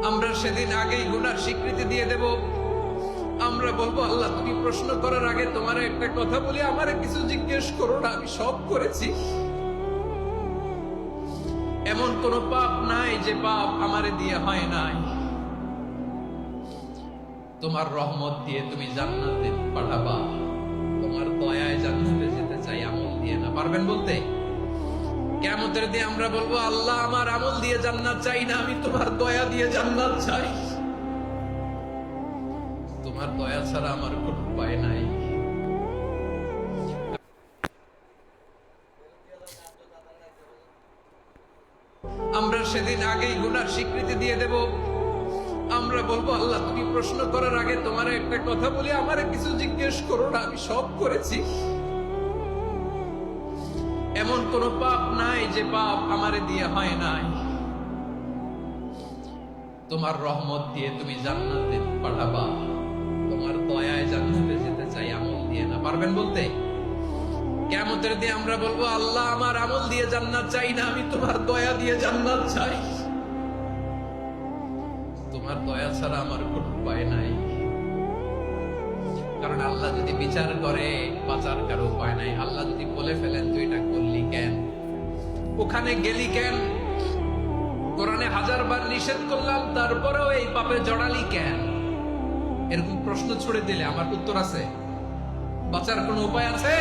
আমরা সেদিন আগেই গুনার স্বীকৃতি দিয়ে দেব। আমরা বলবো, আল্লাহ তুমি প্রশ্ন করার আগে তোমার একটা কথা বলি, আমারে কিছু জিজ্ঞেস করো না, আমি সব করেছি। এমন কোন পাপ নাই যে পাপ আমারে দিয়ে হয় নাই। তোমার রহমত দিয়ে তুমি জান্নাতে পাঠাবা, তোমার দয়ায় জান্নাতে যেতে চাই, আমল দিয়ে না। পারবেন বলতে? কিয়ামতের দিন আমরা বলবো, আল্লাহ আমার আমল দিয়ে জান্নাত চাই না, আমি তোমার দয়া দিয়ে জান্নাত চাই। তোমার দয়া ছাড়া আমার কোনো উপায় নাই। আমরা সেদিন আগেই গুনার স্বীকৃতি দিয়ে দেব। আমরা বলবো, আল্লাহ তুমি প্রশ্ন করার আগে তোমার একটা কথা বলি, আমারে কিছু জিজ্ঞেস করো না, আমি সব করেছি। এমন কোন পাপ নাই যে পাপ আমারে দিয়ে হয় নাই। তোমার রহমত দিয়ে তুমি জান্নাতে পাঠাবা, তোমার দয়ায় জান্নাতে যেতে চাই, আমল দিয়ে না। পারবেন বলতে? কিয়ামতের দিন আমরা বলবো, আল্লাহ আমার আমল দিয়ে জান্নাত চাই না, আমি তোমার দয়া দিয়ে জান্নাত চাই। তোমার দয়া ছাড়া আমার কোনো উপায় নাই। কারণ আল্লাহ যদি বিচার করে, বাঁচার কারো উপায় নাই। আল্লাহ যদি বলে ফেলেন তুই এটা করলি কেন, ওখানে গেলি কেন, কোরআনে 1000 বার নিষেধ করলাম তারপরেও এই পাপে জড়ালি কেন, এরকম প্রশ্ন ছুড়ে দিলে আমার উত্তর আছে? বাঁচার কোনো উপায় আছে?